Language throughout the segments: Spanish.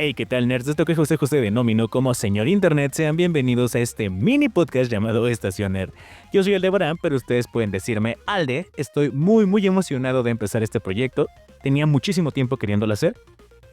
Hey, ¿qué tal, nerds? Esto que José denominó como Señor Internet. Sean bienvenidos a este mini podcast llamado Estación Nerd. Yo soy Aldebarán, pero ustedes pueden decirme Alde. Estoy muy emocionado de empezar este proyecto. Tenía muchísimo tiempo queriéndolo hacer.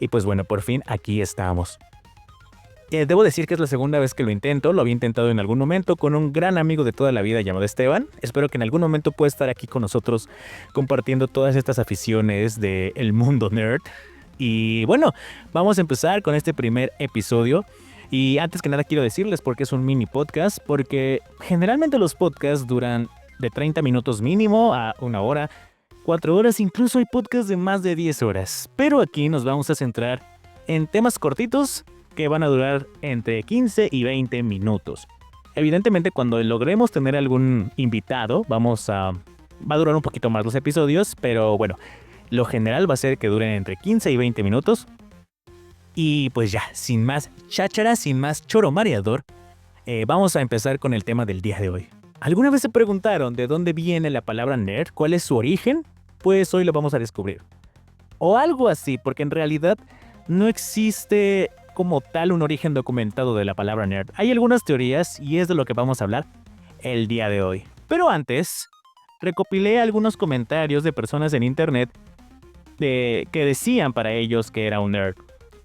Y pues bueno, por fin aquí estamos. Debo decir que es la segunda vez que lo intento. Lo había intentado en algún momento con un gran amigo de toda la vida llamado Esteban. Espero que en algún momento pueda estar aquí con nosotros compartiendo todas estas aficiones del mundo nerd. Y bueno, vamos a empezar con este primer episodio. Y antes que nada quiero decirles por qué es un mini podcast, porque generalmente los podcasts duran de 30 minutos mínimo a una hora, 4 horas, incluso hay podcasts de más de 10 horas. Pero aquí nos vamos a centrar en temas cortitos que van a durar entre 15 y 20 minutos. Evidentemente cuando logremos tener algún invitado, va a durar un poquito más los episodios, pero bueno, lo general va a ser que duren entre 15 y 20 minutos. Y pues ya, sin más cháchara, sin más choro mareador, vamos a empezar con el tema del día de hoy. ¿Alguna vez se preguntaron de dónde viene la palabra nerd? ¿Cuál es su origen? Pues hoy lo vamos a descubrir. O algo así, porque en realidad no existe como tal un origen documentado de la palabra nerd. Hay algunas teorías y es de lo que vamos a hablar el día de hoy. Pero antes, recopilé algunos comentarios de personas en internet que decían para ellos que era un nerd.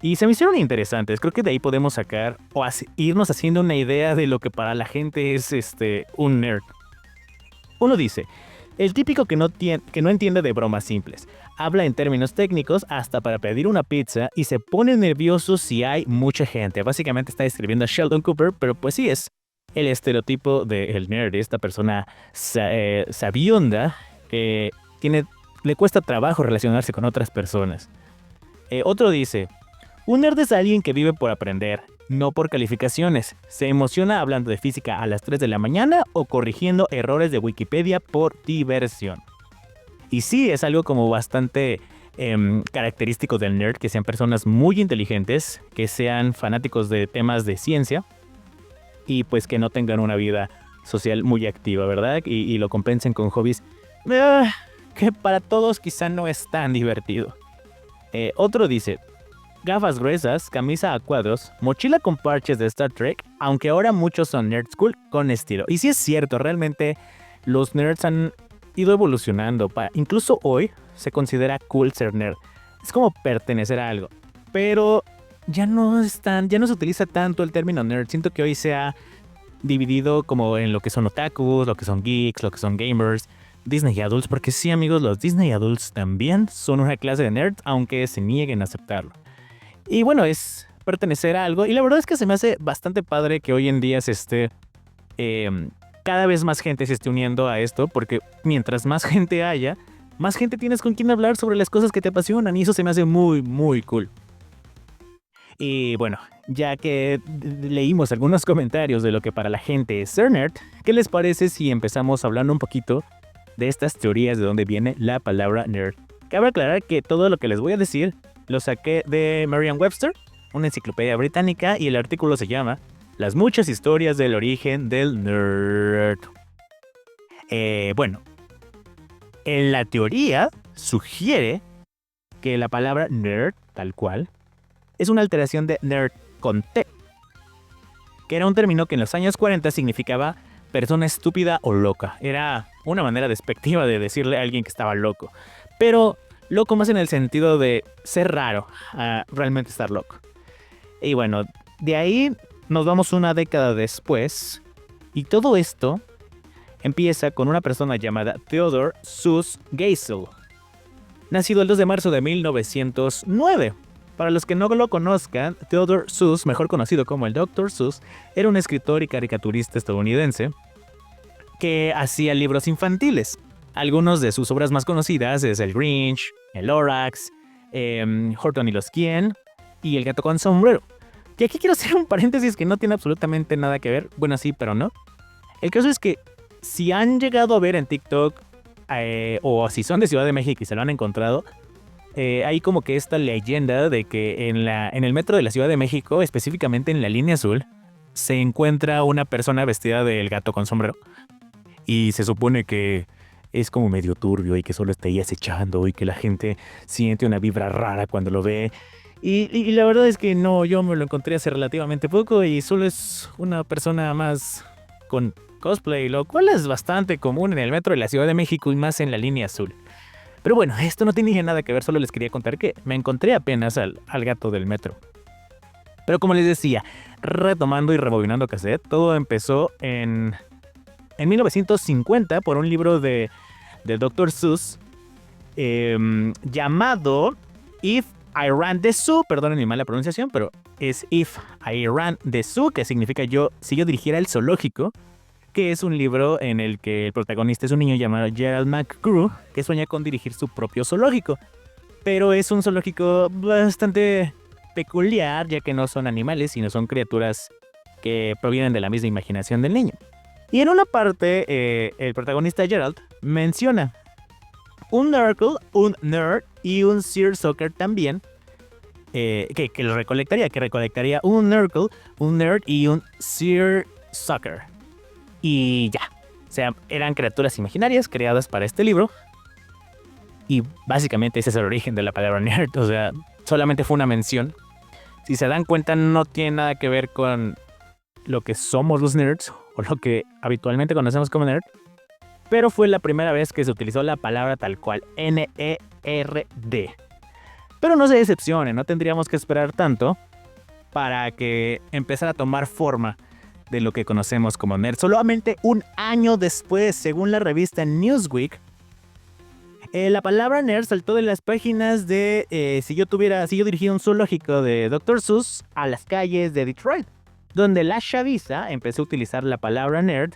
Y se me hicieron interesantes. Creo que de ahí podemos sacar o irnos haciendo una idea de lo que para la gente es un nerd. Uno dice, el típico que no entiende de bromas simples. Habla en términos técnicos hasta para pedir una pizza y se pone nervioso si hay mucha gente. Básicamente está describiendo a Sheldon Cooper, pero pues sí es el estereotipo del nerd. Esta persona sabionda que le cuesta trabajo relacionarse con otras personas. Otro dice, un nerd es alguien que vive por aprender, no por calificaciones. Se emociona hablando de física a las 3 de la mañana o corrigiendo errores de Wikipedia por diversión. Y sí, es algo como bastante característico del nerd, que sean personas muy inteligentes, que sean fanáticos de temas de ciencia y pues que no tengan una vida social muy activa, ¿verdad? Y lo compensen con hobbies que para todos quizá no es tan divertido. Otro dice, gafas gruesas, camisa a cuadros, mochila con parches de Star Trek, aunque ahora muchos son nerds cool con estilo. Y sí es cierto, realmente los nerds han ido evolucionando. Incluso hoy se considera cool ser nerd. Es como pertenecer a algo. Pero ya no se utiliza tanto el término nerd. Siento que hoy se ha dividido como en lo que son otakus, lo que son geeks, lo que son gamers, Disney Adults, porque sí, amigos, los Disney Adults también son una clase de nerds, aunque se nieguen a aceptarlo. Y bueno, es pertenecer a algo, y la verdad es que se me hace bastante padre que hoy en día cada vez más gente se esté uniendo a esto, porque mientras más gente haya, más gente tienes con quien hablar sobre las cosas que te apasionan, y eso se me hace muy cool. Y bueno, ya que leímos algunos comentarios de lo que para la gente es ser nerd, ¿qué les parece si empezamos hablando un poquito de estas teorías de dónde viene la palabra nerd? Cabe aclarar que todo lo que les voy a decir lo saqué de Merriam-Webster, una enciclopedia británica, y el artículo se llama Las muchas historias del origen del nerd. Bueno, en la teoría sugiere que la palabra nerd, tal cual, es una alteración de nerd con T, que era un término que en los años 40 significaba persona estúpida o loca. Era una manera despectiva de decirle a alguien que estaba loco. Pero loco más en el sentido de ser raro, a realmente estar loco. Y bueno, de ahí nos vamos una década después. Y todo esto empieza con una persona llamada Theodor Seuss Geisel, nacido el 2 de marzo de 1909. Para los que no lo conozcan, Theodor Seuss, mejor conocido como el Dr. Seuss, era un escritor y caricaturista estadounidense que hacía libros infantiles. Algunos de sus obras más conocidas es El Grinch, El Lorax, Horton y los Quién y El Gato con Sombrero. Y aquí quiero hacer un paréntesis que no tiene absolutamente nada que ver. Bueno, sí, pero no. El caso es que si han llegado a ver en TikTok o si son de Ciudad de México y se lo han encontrado, hay como que esta leyenda de que en el metro de la Ciudad de México, específicamente en la línea azul, se encuentra una persona vestida del gato con sombrero. Y se supone que es como medio turbio y que solo está ahí acechando y que la gente siente una vibra rara cuando lo ve. Y la verdad es que no, yo me lo encontré hace relativamente poco y solo es una persona más con cosplay, lo cual es bastante común en el metro de la Ciudad de México y más en la línea azul. Pero bueno, esto no tiene nada que ver, solo les quería contar que me encontré apenas al gato del metro. Pero como les decía, retomando y rebobinando cassette, todo empezó en 1950 por un libro de Dr. Seuss llamado If I Ran the Zoo, perdonen mi mala pronunciación, pero es If I Ran the Zoo, que significa si yo dirigiera el zoológico, que es un libro en el que el protagonista es un niño llamado Gerald McGrew, que sueña con dirigir su propio zoológico. Pero es un zoológico bastante peculiar, ya que no son animales, sino son criaturas que provienen de la misma imaginación del niño. Y en una parte, el protagonista Gerald menciona un Nurgle, un Nerd y un Seersucker también, que recolectaría un Nurgle, un Nerd y un Seersucker. Y ya, o sea, eran criaturas imaginarias creadas para este libro. Y básicamente ese es el origen de la palabra nerd, o sea, solamente fue una mención. Si se dan cuenta, no tiene nada que ver con lo que somos los nerds o lo que habitualmente conocemos como nerd. Pero fue la primera vez que se utilizó la palabra tal cual, N-E-R-D. Pero no se decepcionen, no tendríamos que esperar tanto para que empezara a tomar forma de lo que conocemos como nerd. Solamente un año después, según la revista Newsweek, la palabra nerd saltó de las páginas de si yo dirigía un zoológico de Dr. Seuss a las calles de Detroit, donde la chaviza empezó a utilizar la palabra nerd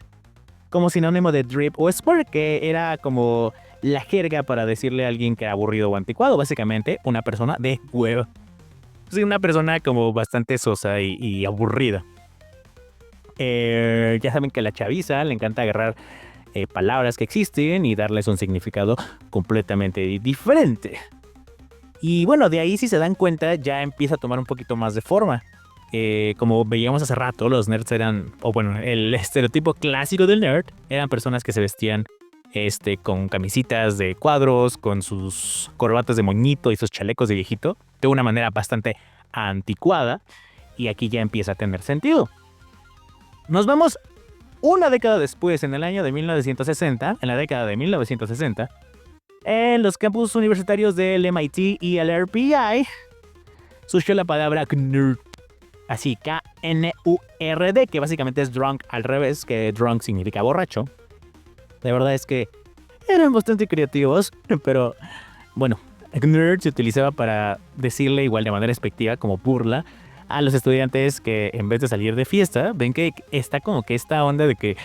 como sinónimo de drip o sport, que era como la jerga para decirle a alguien que era aburrido o anticuado, básicamente una persona de hueva. Sí, una persona como bastante sosa y aburrida. Ya saben que a la chaviza le encanta agarrar palabras que existen y darles un significado completamente diferente. Y bueno, de ahí, si se dan cuenta, ya empieza a tomar un poquito más de forma. Como veíamos hace rato, los nerds eran, o bueno, el estereotipo clásico del nerd eran personas que se vestían con camisitas de cuadros, con sus corbatas de moñito y sus chalecos de viejito, de una manera bastante anticuada. Y aquí ya empieza a tener sentido. Nos vamos una década después, en el año de 1960, en la década de 1960, en los campus universitarios del MIT y el RPI, surgió la palabra nerd. Así, K-N-U-R-D, que básicamente es drunk al revés, que drunk significa borracho. La verdad es que eran bastante creativos, pero bueno, nerd se utilizaba para decirle igual de manera despectiva, como burla, a los estudiantes que en vez de salir de fiesta, ven que está como que esta onda de que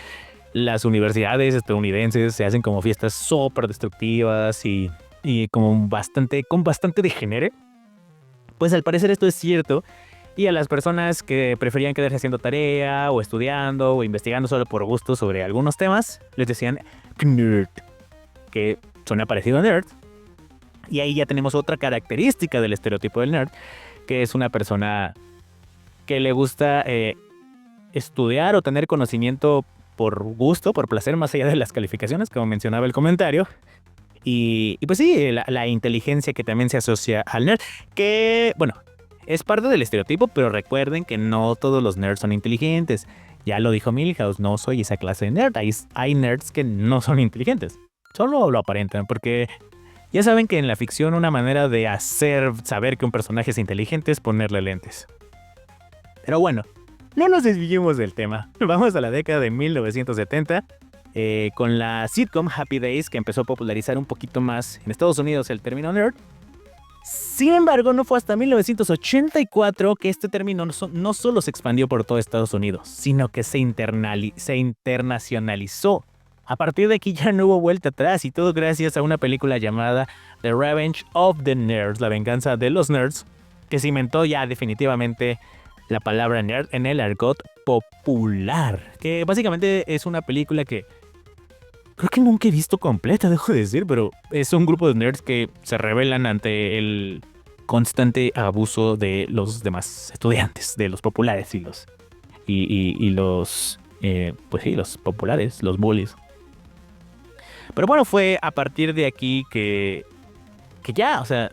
las universidades estadounidenses se hacen como fiestas súper destructivas y como con bastante degenere. Pues al parecer esto es cierto. Y a las personas que preferían quedarse haciendo tarea o estudiando o investigando solo por gusto sobre algunos temas, les decían nerd, que suena parecido a nerd. Y ahí ya tenemos otra característica del estereotipo del nerd, que es una persona que le gusta estudiar o tener conocimiento por gusto, por placer, más allá de las calificaciones, como mencionaba el comentario. Y pues sí, la inteligencia que también se asocia al nerd, que bueno, es parte del estereotipo, pero recuerden que no todos los nerds son inteligentes. Ya lo dijo Milhouse, no soy esa clase de nerd. Hay nerds que no son inteligentes, solo lo aparentan, porque ya saben que en la ficción una manera de hacer saber que un personaje es inteligente es ponerle lentes. Pero bueno, no nos desviemos del tema. Vamos a la década de 1970, con la sitcom Happy Days, que empezó a popularizar un poquito más en Estados Unidos el término nerd. Sin embargo, no fue hasta 1984 que este término no solo se expandió por todo Estados Unidos, sino que se internacionalizó. A partir de aquí ya no hubo vuelta atrás, y todo gracias a una película llamada The Revenge of the Nerds, la venganza de los nerds, que cimentó ya definitivamente la palabra nerd en el argot popular. Que básicamente es una película que creo que nunca he visto completa, dejo de decir, pero es un grupo de nerds que se rebelan ante el constante abuso de los demás estudiantes, de los populares y los pues sí, los populares, los bullies. Pero bueno, fue a partir de aquí que ya, o sea,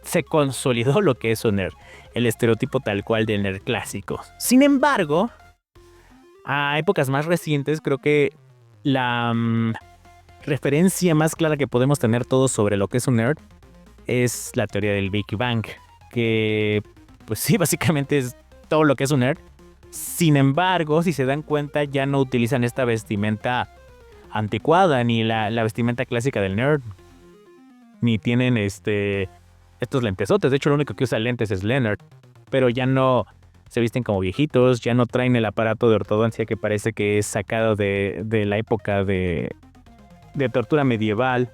se consolidó lo que es un nerd, el estereotipo tal cual del nerd clásico. Sin embargo, a épocas más recientes, creo que la referencia más clara que podemos tener todos sobre lo que es un nerd es la teoría del Big Bang, que pues sí, básicamente es todo lo que es un nerd. Sin embargo, si se dan cuenta, ya no utilizan esta vestimenta anticuada, ni la vestimenta clásica del nerd, ni tienen estos lentesotes. De hecho, lo único que usa lentes es Leonard, pero ya no se visten como viejitos, ya no traen el aparato de ortodoncia que parece que es sacado de la época de tortura medieval.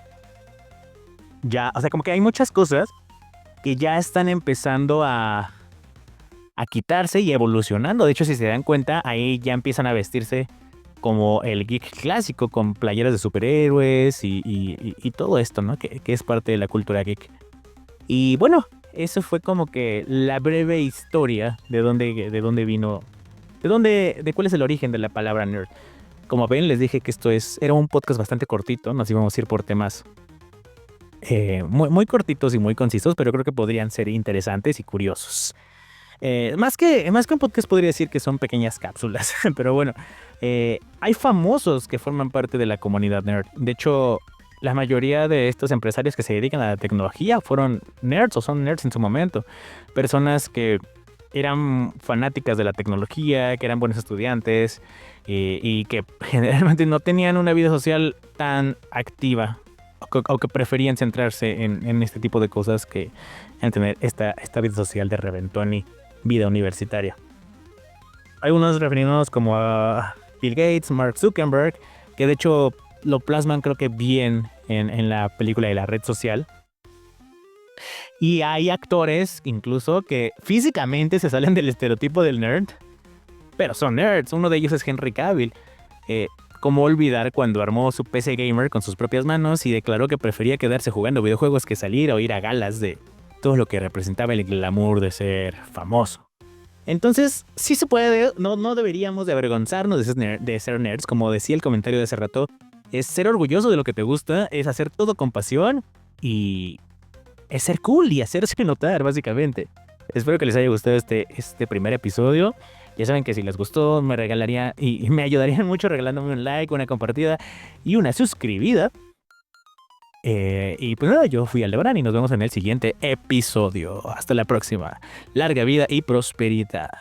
Ya, o sea, como que hay muchas cosas que ya están empezando a quitarse y evolucionando. De hecho, si se dan cuenta, ahí ya empiezan a vestirse como el geek clásico, con playeras de superhéroes y todo esto, ¿no? Que es parte de la cultura geek. Y bueno, eso fue como que la breve historia de dónde vino, de cuál es el origen de la palabra nerd. Como ven, les dije que era un podcast bastante cortito, nos íbamos a ir por temas muy cortitos y muy concisos, pero creo que podrían ser interesantes y curiosos. Más que un podcast podría decir que son pequeñas cápsulas, pero bueno, hay famosos que forman parte de la comunidad nerd. De hecho, la mayoría de estos empresarios que se dedican a la tecnología fueron nerds o son nerds en su momento. Personas que eran fanáticas de la tecnología, que eran buenos estudiantes y que generalmente no tenían una vida social tan activa o que preferían centrarse en este tipo de cosas que en tener esta vida social de reventón y vida universitaria. Hay unos referidos como a Bill Gates, Mark Zuckerberg, que de hecho lo plasman creo que bien en la película de La Red Social. Y hay actores incluso que físicamente se salen del estereotipo del nerd, pero son nerds. Uno de ellos es Henry Cavill. ¿Cómo olvidar cuando armó su PC gamer con sus propias manos y declaró que prefería quedarse jugando videojuegos que salir o ir a galas de todo lo que representaba el glamour de ser famoso? Entonces, sí se puede, no deberíamos de avergonzarnos de ser nerds, como decía el comentario de hace rato. Es ser orgulloso de lo que te gusta, es hacer todo con pasión y es ser cool y hacerse notar, básicamente. Espero que les haya gustado este primer episodio. Ya saben que si les gustó, me regalaría y me ayudarían mucho regalándome un like, una compartida y una suscribida. Y pues nada, yo fui Aldebarán y nos vemos en el siguiente episodio. Hasta la próxima. Larga vida y prosperidad.